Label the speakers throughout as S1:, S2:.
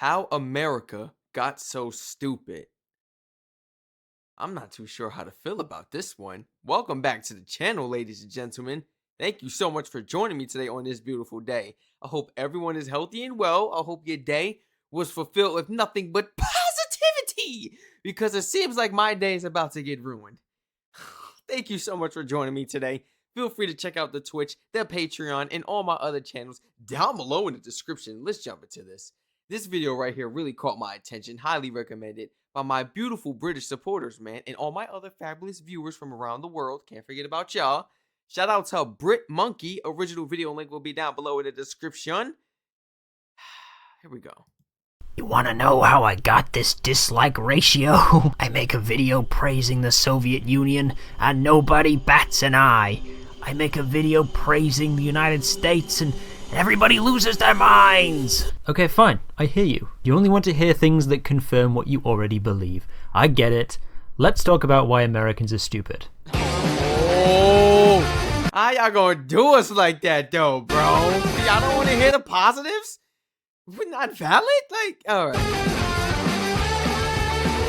S1: How America got so stupid. I'm not too sure how to feel about this one. Welcome back to the channel, ladies and gentlemen. Thank you so much for joining me today on this beautiful day. I hope everyone is healthy and well. I hope your day was fulfilled with nothing but positivity, because it seems like my day is about to get ruined. Thank you so much for joining me today. Feel free to check out the Twitch, the Patreon, and all my other channels down below in the description. Let's jump into this. This video right here really caught my attention, highly recommended by my beautiful British supporters, man, and all my other fabulous viewers from around the world. Can't forget about y'all. Shout out to Brit Monkey. Original video link will be down below in the description. Here we go.
S2: You wanna know how I got this dislike ratio? I make a video praising the Soviet Union and nobody bats an eye. I make a video praising the United States and everybody loses their minds! Okay, fine, I hear you. You only want to hear things that confirm what you already believe. I get it. Let's talk about why Americans are stupid.
S1: Oh, how y'all gonna do us like that though, bro? Y'all don't want to hear the positives? We're not valid? Like, alright.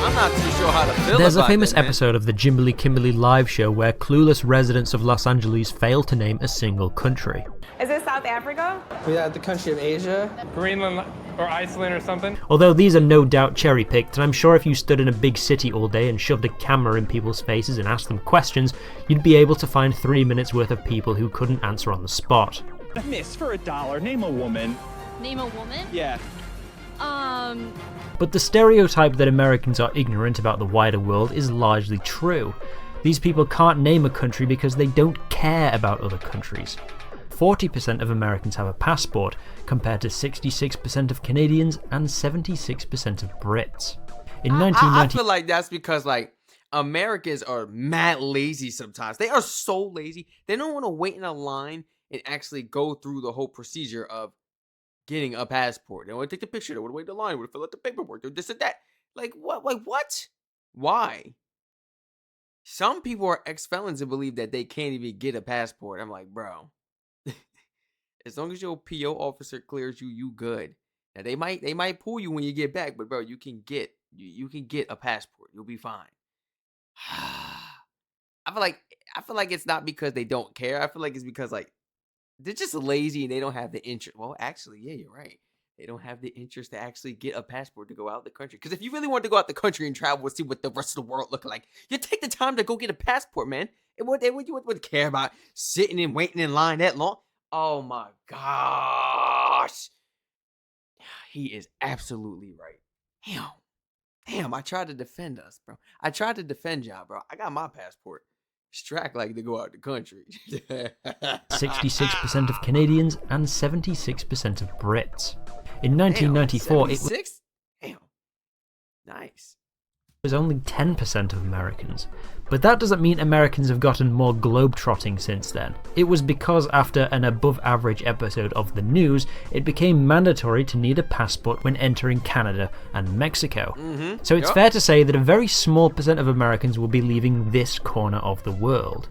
S1: I'm not too sure how to feel
S2: There's
S1: about
S2: a famous
S1: that, man.
S2: episode of the Jimberly Kimberly live show where clueless residents of Los Angeles fail to name a single country.
S3: Is it South Africa?
S4: We got the country of Asia.
S5: Greenland or Iceland or something.
S2: Although these are no doubt cherry-picked, and I'm sure if you stood in a big city all day and shoved a camera in people's faces and asked them questions, you'd be able to find 3 minutes worth of people who couldn't answer on the spot.
S6: Miss, for $1, name a woman.
S7: Name a woman?
S6: Yeah.
S2: But the stereotype that Americans are ignorant about the wider world is largely true. These people can't name a country because they don't care about other countries. 40% of Americans have a passport, compared to 66% of Canadians and 76% of Brits. In 1990,
S1: I feel like that's because, like, Americans are mad lazy sometimes. They are so lazy. They don't want to wait in a line and actually go through the whole procedure of getting a passport. They want to take the picture. They want to wait in the line. They want to fill out the paperwork. They're this and that. Like, what? Like, what? Why? Some people are ex-felons and believe that they can't even get a passport. I'm like, bro. As long as your PO officer clears you, you good. Now they might pull you when you get back, but bro, you can get a passport. You'll be fine. I feel like it's not because they don't care. I feel like it's because, like, they're just lazy and they don't have the interest. Well, actually, yeah, you're right. They don't have the interest to actually get a passport to go out the country. Because if you really want to go out the country and travel and see what the rest of the world look like, you take the time to go get a passport, man. And what you would care about sitting and waiting in line that long? Oh my gosh. He is absolutely right. Damn, I tried to defend us, bro. I tried to defend y'all, bro. I got my passport. Strac like to go out the country.
S2: 66% of Canadians and 76% of Brits. In 1994,
S1: Damn,
S2: it
S1: 76? Damn. Nice.
S2: was only 10% of Americans. But that doesn't mean Americans have gotten more globe-trotting since then. It was because after an above-average episode of the news, it became mandatory to need a passport when entering Canada and Mexico. So it's fair to say that a very small percent of Americans will be leaving this corner of the world.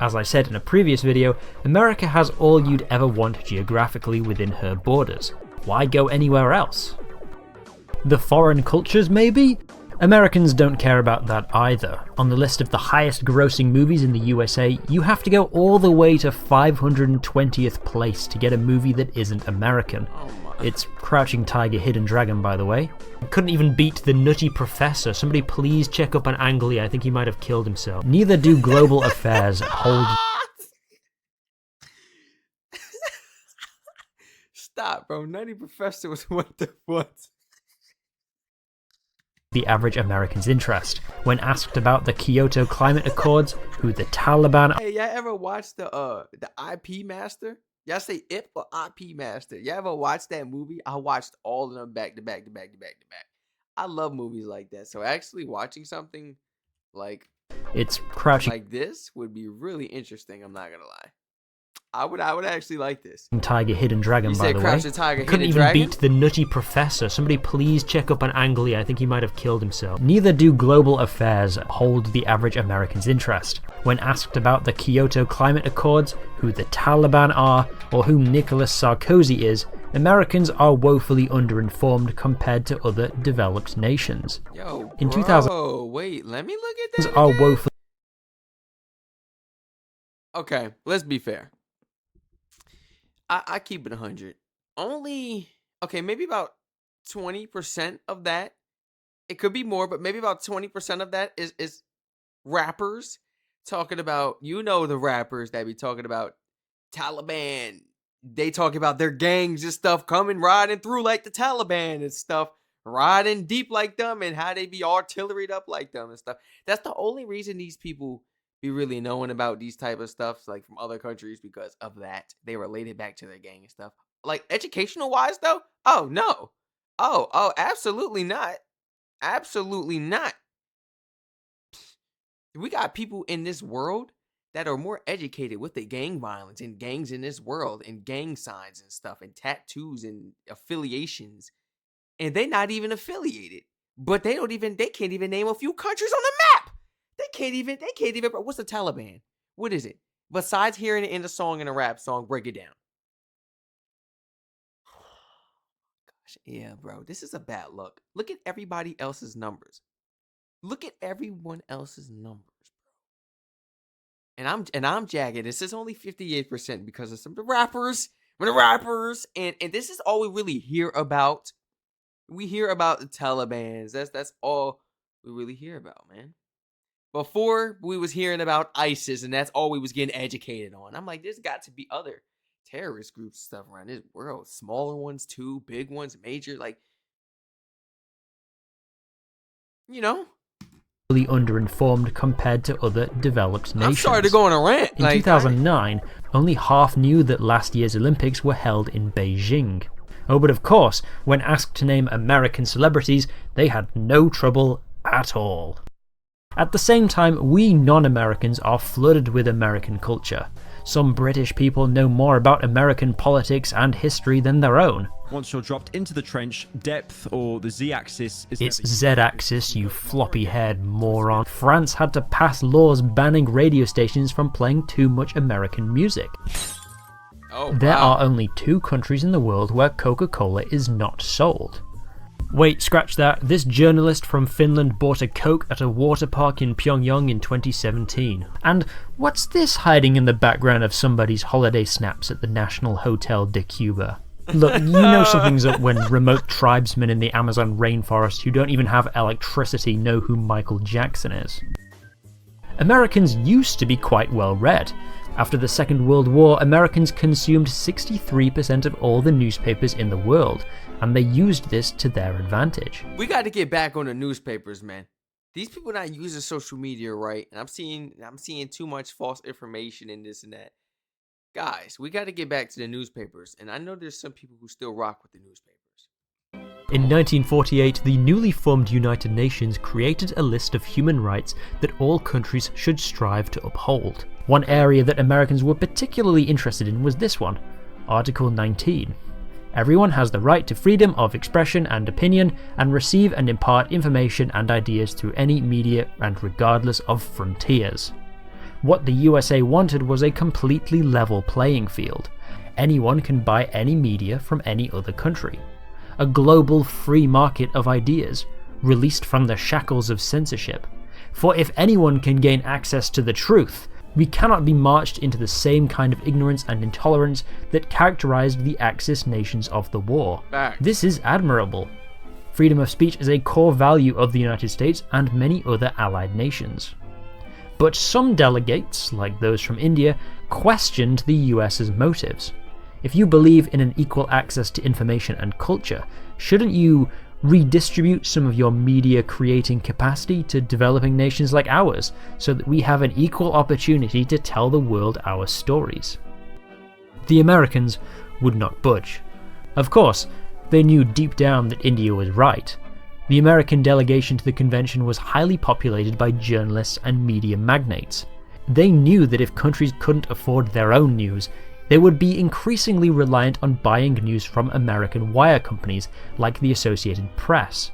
S2: As I said in a previous video, America has all you'd ever want geographically within her borders. Why go anywhere else? The foreign cultures, maybe? Americans don't care about that either. On the list of the highest grossing movies in the USA, you have to go all the way to 520th place to get a movie that isn't American. It's Crouching Tiger, Hidden Dragon, by the way. Couldn't even beat The Nutty Professor. Somebody please check up on Ang Lee. I think he might have killed himself. Neither do global affairs hold...
S1: Stop, bro. Nutty Professor was what the what?
S2: The average American's interest. When asked about the Kyoto Climate Accords, who the Taliban...
S1: Hey, y'all ever watched the IP Master? Y'all say IP or IP Master? Y'all ever watched that movie? I watched all of them back to back to back to back to back. I love movies like that. So actually watching something like
S2: It's Crouching
S1: like this would be really interesting. I'm not gonna lie. I would actually like this.
S2: Tiger, Hidden Dragon,
S1: You
S2: by
S1: said
S2: the way.
S1: Crouching Tiger,
S2: Couldn't
S1: Hidden
S2: even
S1: Dragon?
S2: beat The Nutty Professor. Somebody please check up on Ang Lee. I think he might have killed himself. Neither do global affairs hold the average American's interest. When asked about the Kyoto Climate Accords, who the Taliban are, or who Nicolas Sarkozy is, Americans are woefully underinformed compared to other developed nations.
S1: Yo,
S2: In
S1: bro,
S2: 2000,
S1: wait, let me look at that
S2: are
S1: again.
S2: woefully.
S1: Okay, let's be fair. I keep it 100. Only, okay, maybe about 20% of that, it could be more, but maybe about 20% of that is rappers talking about, the rappers that be talking about Taliban. They talk about their gangs and stuff coming riding through like the Taliban and stuff, riding deep like them, and how they be artilleried up like them and stuff. That's the only reason these people be really knowing about these type of stuff, like from other countries, because of that. They relate it back to their gang and stuff. Like educational wise though, oh no. Oh, absolutely not. Absolutely not. We got people in this world that are more educated with the gang violence and gangs in this world and gang signs and stuff and tattoos and affiliations, and they not even affiliated, but they can't even name a few countries on the map. They can't even what's the Taliban? What is it? Besides hearing it in the song, in a rap song, break it down. Gosh, yeah, bro, this is a bad look. Look at everybody else's numbers. Look at everyone else's numbers. And I'm jagged. This is only 58% because of some of the rappers. And this is all we really hear about. We hear about the Taliban. That's all we really hear about, man. Before, we was hearing about ISIS, and that's all we was getting educated on. I'm like, there's got to be other terrorist groups and stuff around this world. Smaller ones too, big ones, major, like,
S2: underinformed compared to other developed nations.
S1: I'm sorry to go on a rant.
S2: In 2009, only half knew that last year's Olympics were held in Beijing. Oh, but of course, when asked to name American celebrities, they had no trouble at all. At the same time, we non-Americans are flooded with American culture. Some British people know more about American politics and history than their own.
S3: Once you're dropped into the trench, depth, or the z-axis is...
S2: It's z-axis, you floppy-haired moron. France had to pass laws banning radio stations from playing too much American music.
S1: Oh,
S2: There
S1: wow.
S2: are only 2 countries in the world where Coca-Cola is not sold. Wait, scratch that. This journalist from Finland bought a Coke at a water park in Pyongyang in 2017. And what's this hiding in the background of somebody's holiday snaps at the National Hotel de Cuba? Look, you know something's up when remote tribesmen in the Amazon rainforest who don't even have electricity know who Michael Jackson is. Americans used to be quite well read. After the Second World War, Americans consumed 63% of all the newspapers in the world, and they used this to their advantage.
S1: We got to get back on the newspapers, man. These people not using social media right, and I'm seeing too much false information in this and that. Guys, we got to get back to the newspapers, and I know there's some people who still rock with the newspapers.
S2: In 1948, the newly formed United Nations created a list of human rights that all countries should strive to uphold. One area that Americans were particularly interested in was this one, Article 19. Everyone has the right to freedom of expression and opinion, and receive and impart information and ideas through any media and regardless of frontiers. What the USA wanted was a completely level playing field. Anyone can buy any media from any other country. A global free market of ideas, released from the shackles of censorship. For if anyone can gain access to the truth, we cannot be marched into the same kind of ignorance and intolerance that characterized the Axis nations of the war.
S1: Fact.
S2: This is admirable. Freedom of speech is a core value of the United States and many other allied nations. But some delegates, like those from India, questioned the US's motives. If you believe in an equal access to information and culture, shouldn't you redistribute some of your media creating capacity to developing nations like ours, so that we have an equal opportunity to tell the world our stories? The Americans would not budge. Of course, they knew deep down that India was right. The American delegation to the convention was highly populated by journalists and media magnates. They knew that if countries couldn't afford their own news, they would be increasingly reliant on buying news from American wire companies like the Associated Press,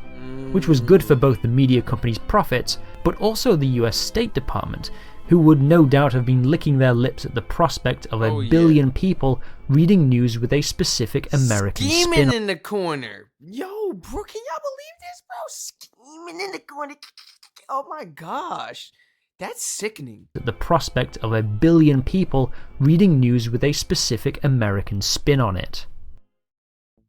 S2: which was good for both the media companies' profits, but also the US State Department, who would no doubt have been licking their lips at the prospect of a billion people reading news with a specific American
S1: Scheming
S2: spin.
S1: in the corner. Yo, bro, can y'all believe this, bro? Scheming in the corner. Oh my gosh. That's sickening.
S2: The prospect of a billion people reading news with a specific American spin on it.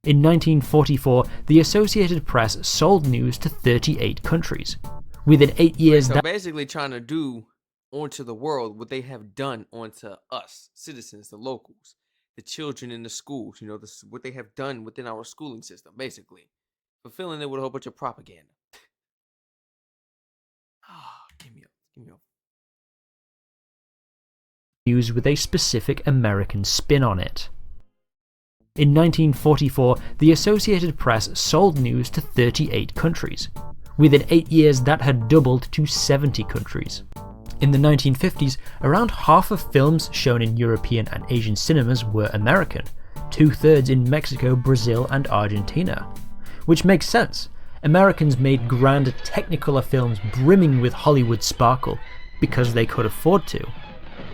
S2: In 1944, the Associated Press sold news to 38 countries. Within 8 years,
S1: So basically trying to do onto the world what they have done onto us, citizens, the locals, the children in the schools, you know, what they have done within our schooling system, basically. Fulfilling it with a whole bunch of propaganda. Give me up.
S2: news with a specific American spin on it. In 1944, the Associated Press sold news to 38 countries. Within 8 years, that had doubled to 70 countries. In the 1950s, around half of films shown in European and Asian cinemas were American, 2/3 in Mexico, Brazil, and Argentina. Which makes sense. Americans made grand Technicolor films brimming with Hollywood sparkle because they could afford to.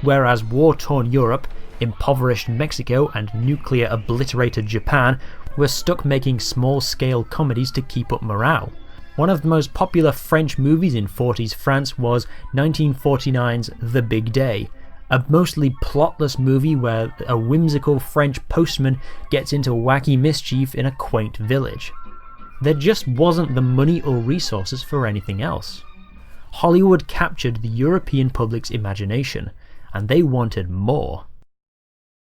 S2: Whereas war-torn Europe, impoverished Mexico, and nuclear-obliterated Japan were stuck making small-scale comedies to keep up morale. One of the most popular French movies in 40s France was 1949's The Big Day, a mostly plotless movie where a whimsical French postman gets into wacky mischief in a quaint village. There just wasn't the money or resources for anything else. Hollywood captured the European public's imagination, and they wanted more.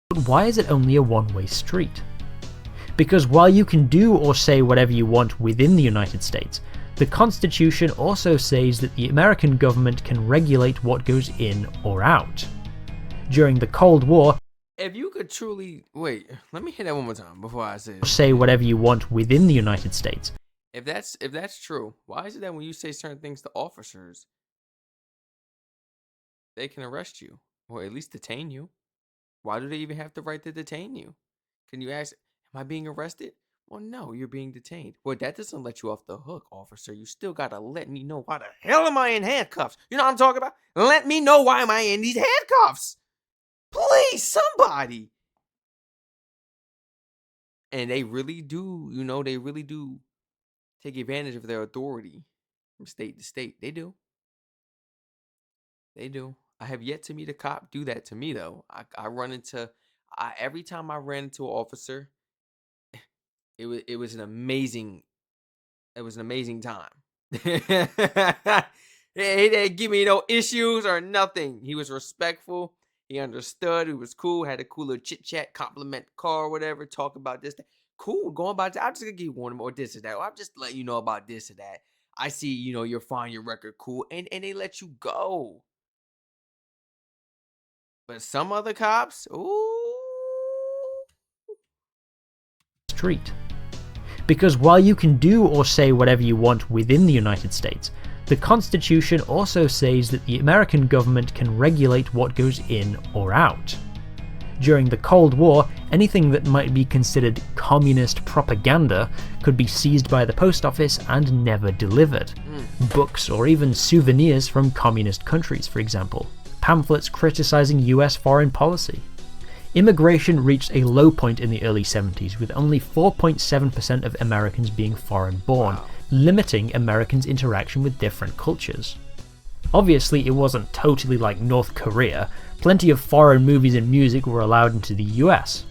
S2: But why is it only a one-way street? Because while you can do or say whatever you want within the United States, the Constitution also says that the American government can regulate what goes in or out. During the Cold War,
S1: If you could truly wait, let me hear that one more time before I say it.
S2: say whatever you want within the United States.
S1: If that's true, why is it that when you say certain things to officers, they can arrest you or at least detain you? Why do they even have the right to detain you? Can you ask, am I being arrested? Well, no, you're being detained. Well, that doesn't let you off the hook, officer. You still gotta let me know why the hell am I in handcuffs? You know what I'm talking about? Let me know why am I in these handcuffs? Please, somebody. And they really do, they really do take advantage of their authority from state to state. They do. They do. I have yet to meet a cop do that to me, though. Every time I ran into an officer, it was an amazing time. He didn't give me no issues or nothing. He was respectful. He understood. He was cool. Had a cool little chit chat, compliment the car, or whatever. Talk about this. That. Cool. Going about that. I'm just gonna give you one or this or that. Or I'm just letting you know about this or that. I see. You're fine. Your record cool, and they let you go. But some other cops, ooh.
S2: Street. Because while you can do or say whatever you want within the United States, the Constitution also says that the American government can regulate what goes in or out. During the Cold War, anything that might be considered communist propaganda could be seized by the post office and never delivered. Books or even souvenirs from communist countries, for example. Pamphlets criticizing US foreign policy. Immigration reached a low point in the early 70s, with only 4.7% of Americans being foreign-born, limiting Americans' interaction with different cultures. Obviously, it wasn't totally like North Korea. Plenty of foreign movies and music were allowed into the US.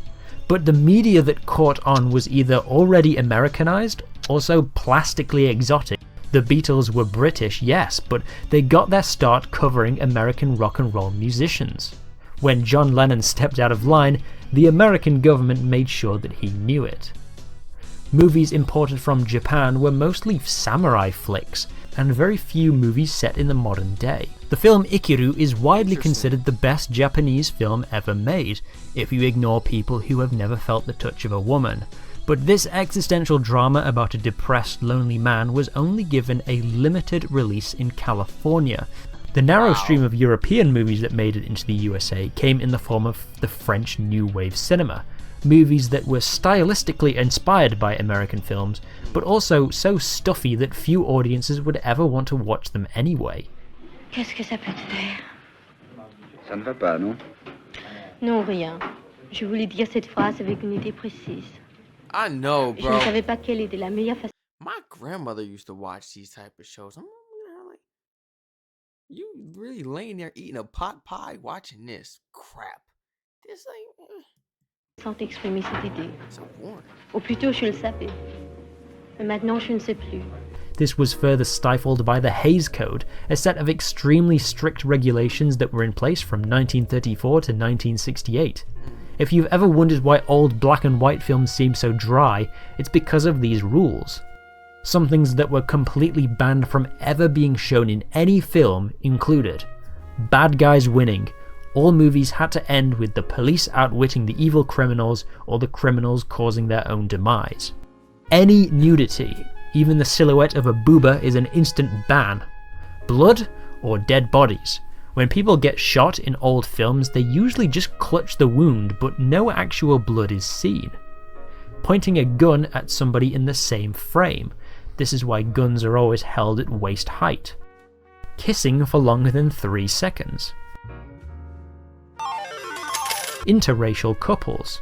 S2: But the media that caught on was either already Americanized, or so plastically exotic. The Beatles were British, yes, but they got their start covering American rock and roll musicians. When John Lennon stepped out of line, the American government made sure that he knew it. Movies imported from Japan were mostly samurai flicks, and very few movies set in the modern day. The film Ikiru is widely considered the best Japanese film ever made, if you ignore people who have never felt the touch of a woman. But this existential drama about a depressed, lonely man was only given a limited release in California. The narrow stream of European movies that made it into the USA came in the form of the French New Wave cinema, movies that were stylistically inspired by American films, but also so stuffy that few audiences would ever want to watch them anyway.
S7: Qu'est-ce que ça peut te faire? Ça ne va pas, non?
S8: Non, rien. Je voulais dire cette phrase avec une idée précise.
S1: I know,
S8: Je ne
S1: bro.
S8: savais pas quelle était la meilleure façon.
S1: My grandmother used to watch these type of shows. I'm like, you really laying there eating a pot pie watching this crap? This like,
S8: Sans exprimer cette idée.
S1: so boring.
S8: Ou plutôt, je le savais. Mais maintenant, je ne sais plus.
S2: This was further stifled by the Hays Code, a set of extremely strict regulations that were in place from 1934 to 1968. If you've ever wondered why old black and white films seem so dry, it's because of these rules. Some things that were completely banned from ever being shown in any film included bad guys winning. All movies had to end with the police outwitting the evil criminals or the criminals causing their own demise. Any nudity, even the silhouette of a booba, is an instant ban. Blood or dead bodies. When people get shot in old films, they usually just clutch the wound, but no actual blood is seen. Pointing a gun at somebody in the same frame. This is why guns are always held at waist height. Kissing for longer than 3 seconds. Interracial couples.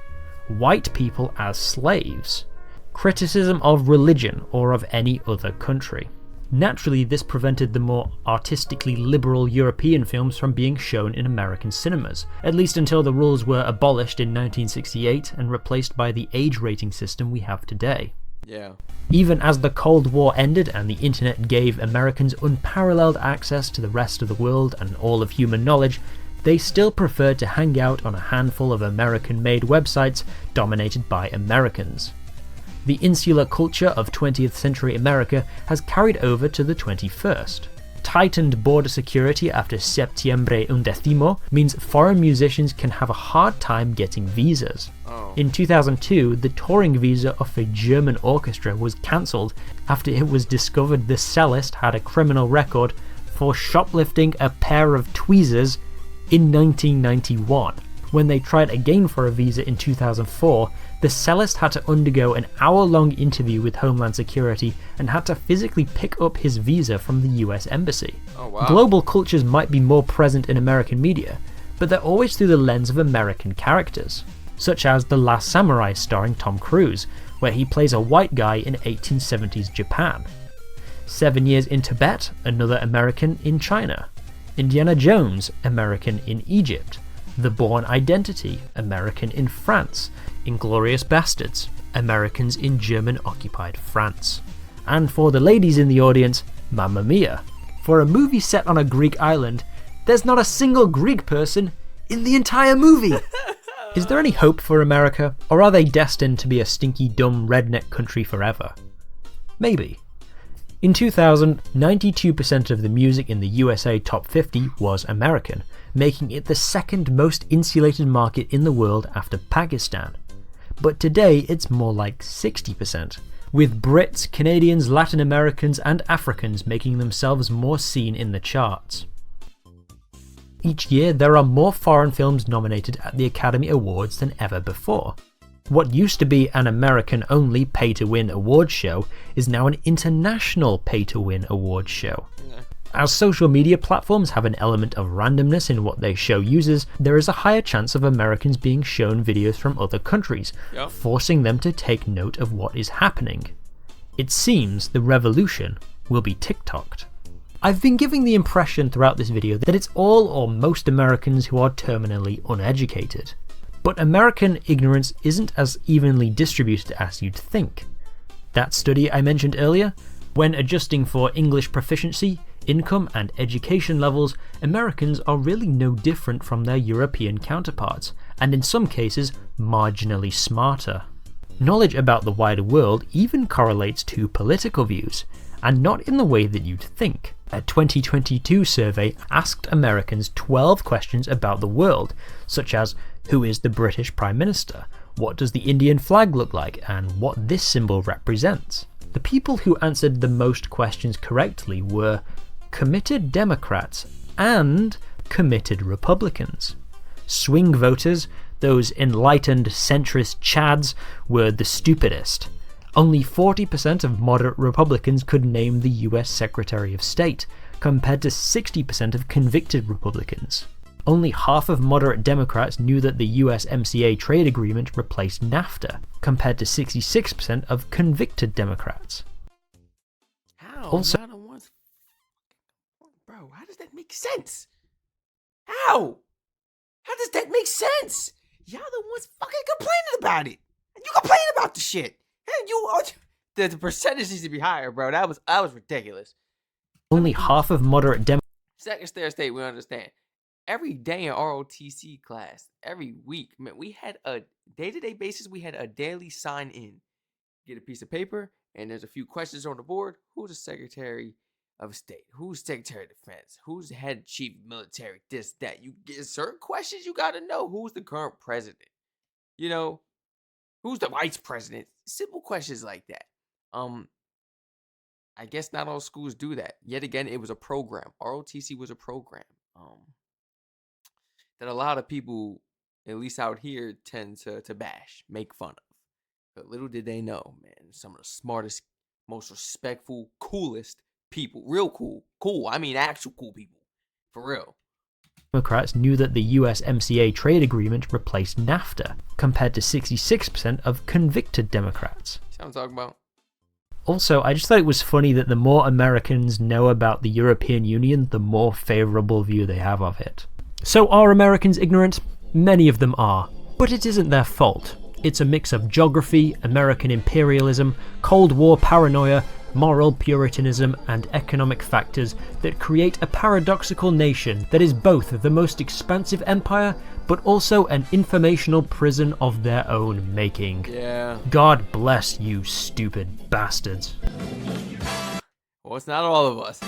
S2: White people as slaves. Criticism of religion or of any other country. Naturally, this prevented the more artistically liberal European films from being shown in American cinemas, at least until the rules were abolished in 1968 and replaced by the age rating system we have today.
S1: Yeah.
S2: Even as the Cold War ended and the internet gave Americans unparalleled access to the rest of the world and all of human knowledge, they still preferred to hang out on a handful of American-made websites dominated by Americans. The insular culture of 20th century America has carried over to the 21st. Tightened border security after Septiembre Undécimo means foreign musicians can have a hard time getting visas. In 2002, the touring visa of a German orchestra was cancelled after it was discovered the cellist had a criminal record for shoplifting a pair of tweezers in 1991. When they tried again for a visa in 2004, the cellist had to undergo an hour-long interview with Homeland Security and had to physically pick up his visa from the US Embassy.
S1: Oh, wow.
S2: Global cultures might be more present in American media, but they're always through the lens of American characters, such as The Last Samurai starring Tom Cruise, where he plays a white guy in 1870s Japan. 7 Years in Tibet, another American in China. Indiana Jones, American in Egypt. The Bourne Identity, American in France. Inglourious Bastards, Americans in German-occupied France. And for the ladies in the audience, Mamma Mia. For a movie set on a Greek island, there's not a single Greek person in the entire movie! Is there any hope for America, or are they destined to be a stinky, dumb, redneck country forever? Maybe. In 2000, 92% of the music in the USA Top 50 was American, making it the second most insulated market in the world after Pakistan. But today it's more like 60%, with Brits, Canadians, Latin Americans and Africans making themselves more seen in the charts. Each year there are more foreign films nominated at the Academy Awards than ever before. What used to be an American-only pay-to-win awards show is now an international pay-to-win awards show. As social media platforms have an element of randomness in what they show users, there is a higher chance of Americans being shown videos from other countries, forcing them to take note of what is happening. It seems the revolution will be TikToked. I've been giving the impression throughout this video that it's all or most Americans who are terminally uneducated. But American ignorance isn't as evenly distributed as you'd think. That study I mentioned earlier, when adjusting for English proficiency, income and education levels, Americans are really no different from their European counterparts, and in some cases marginally smarter. Knowledge about the wider world even correlates to political views, and not in the way that you'd think. A 2022 survey asked Americans 12 questions about the world, such as who is the British Prime Minister, what does the Indian flag look like, and what this symbol represents. The people who answered the most questions correctly were committed Democrats and committed Republicans. Swing voters, those enlightened centrist chads, were the stupidest. Only 40% of moderate Republicans could name the US Secretary of State, compared to 60% of convicted Republicans. Only half of moderate Democrats knew that the USMCA trade agreement replaced NAFTA, compared to 66% of convicted Democrats.
S1: How?
S2: Also,
S1: Not on one's. Bro, how does that make sense? How? How does that make sense? Y'all the ones fucking complaining about it. And you complain about the shit. And you the percentage needs to be higher, bro. That was ridiculous.
S2: only half of moderate Democrats.
S1: Second stair state, we understand. Every day in ROTC class, every week, man, we had a day-to-day basis, we had a daily sign in. Get a piece of paper, and there's a few questions on the board. Who's the Secretary of State? Who's Secretary of Defense? Who's the head chief military? This, that. You get certain questions you gotta know. Who's the current president? You know, who's the vice president? Simple questions like that. I guess not all schools do that. Yet again, it was a program. ROTC was a program. That a lot of people, at least out here, tend to bash, make fun of. But little did they know, man, some of the smartest, most respectful, coolest people. Real cool. Cool. I mean actual cool people. For real.
S2: Democrats knew that the USMCA trade agreement replaced NAFTA, compared to 66% of convicted Democrats.
S1: See what I'm talking about?
S2: Also, I just thought it was funny that the more Americans know about the European Union, the more favourable view they have of it. So are Americans ignorant? Many of them are. But it isn't their fault. It's a mix of geography, American imperialism, Cold War paranoia, moral puritanism, and economic factors that create a paradoxical nation that is both the most expansive empire, but also an informational prison of their own making.
S1: Yeah.
S2: God bless you, stupid bastards.
S1: Well, it's not all of us.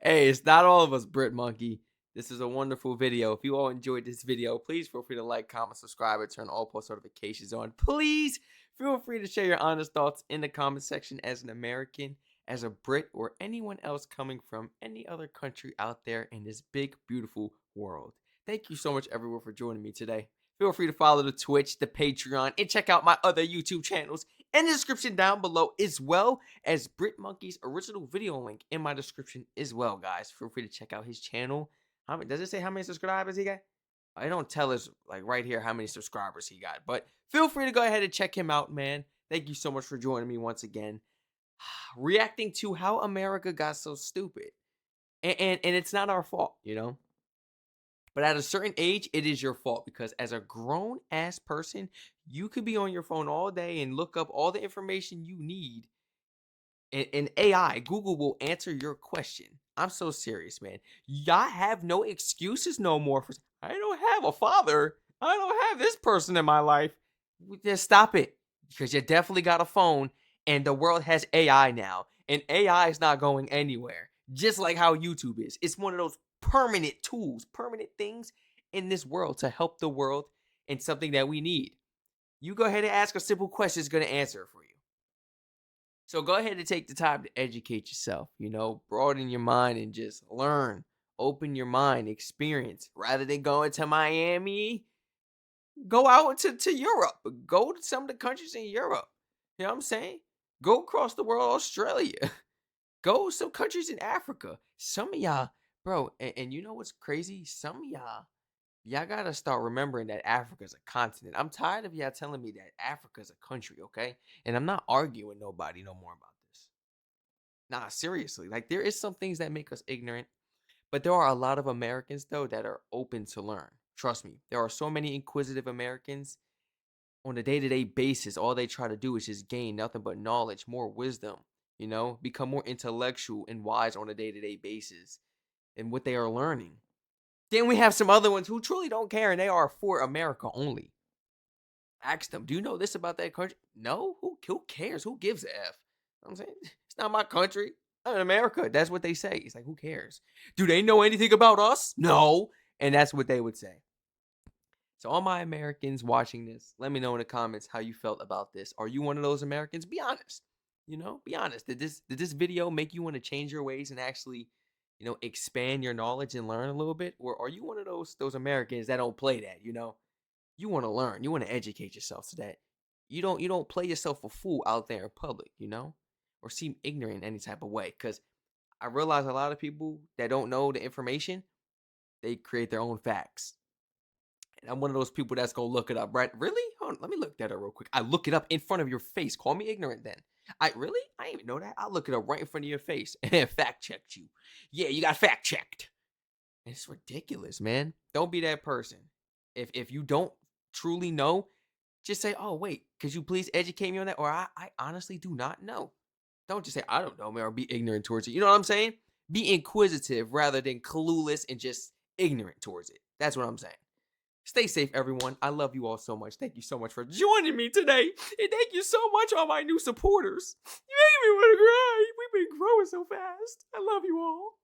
S1: Hey, it's not all of us, Brit Monkey. This is a wonderful video. If you all enjoyed this video, please feel free to like, comment, subscribe, and turn all post notifications on. Please feel free to share your honest thoughts in the comment section as an American, as a Brit, or anyone else coming from any other country out there in this big, beautiful world. Thank you so much, everyone, for joining me today. Feel free to follow the Twitch, the Patreon, and check out my other YouTube channels in the description down below, as well as Brit Monkey's original video link in my description as well, guys. Feel free to check out his channel. Does it say how many subscribers he got? I don't tell us like right here how many subscribers he got, but feel free to go ahead and check him out, man. Thank you so much for joining me once again. Reacting to how America got so stupid. And it's not our fault, you know? But at a certain age, it is your fault because as a grown ass person, you could be on your phone all day and look up all the information you need. And AI, Google will answer your question. I'm so serious, man. Y'all have no excuses no more for, I don't have a father. I don't have this person in my life. Just stop it. Because you definitely got a phone and the world has AI now. And AI is not going anywhere. Just like how YouTube is. It's one of those permanent tools, permanent things in this world to help the world and something that we need. You go ahead and ask a simple question, it's going to answer it for you. So go ahead and take the time to educate yourself, you know, broaden your mind and just learn, open your mind, experience. Rather than going to Miami, go out to Europe, go to some of the countries in Europe. You know what I'm saying? Go across the world, Australia, go some countries in Africa. Some of y'all, bro, and you know what's crazy? Some of y'all gotta start remembering that Africa's a continent. I'm tired of y'all telling me that Africa's a country, okay? And I'm not arguing with nobody no more about this. Nah, seriously. Like, there is some things that make us ignorant, but there are a lot of Americans, though, that are open to learn. Trust me. There are so many inquisitive Americans on a day-to-day basis. All they try to do is just gain nothing but knowledge, more wisdom, you know? Become more intellectual and wise on a day-to-day basis in what they are learning. Then we have some other ones who truly don't care and they are for America only. Ask them, do you know this about that country? No? Who cares? Who gives a F? You know what I'm saying? It's not my country. I'm in America. That's what they say. It's like, who cares? Do they know anything about us? No. And that's what they would say. So all my Americans watching this, let me know in the comments how you felt about this. Are you one of those Americans? Be honest. You know, be honest. Did this video make you want to change your ways and actually, you know, expand your knowledge and learn a little bit? Or are you one of those Americans that don't play that, you know? You want to learn, you want to educate yourself so that you don't play yourself a fool out there in public, you know? Or seem ignorant in any type of way. Because I realize a lot of people that don't know the information, They create their own facts. And I'm one of those people that's gonna look it up, right? Really? Hold on, let me look that up real quick. I look it up in front of your face. Call me ignorant then. I didn't even know that. I'll look it up right in front of your face and fact checked you. Yeah, you got fact checked. It's ridiculous, man. Don't be that person. If you don't truly know, just say, oh, wait, could you please educate me on that? Or I honestly do not know. Don't just say, I don't know, man, or be ignorant towards it. You know what I'm saying? Be inquisitive rather than clueless and just ignorant towards it. That's what I'm saying. Stay safe, everyone. I love you all so much. Thank you so much for joining me today. And thank you so much, all my new supporters. You make me want to cry. We've been growing so fast. I love you all.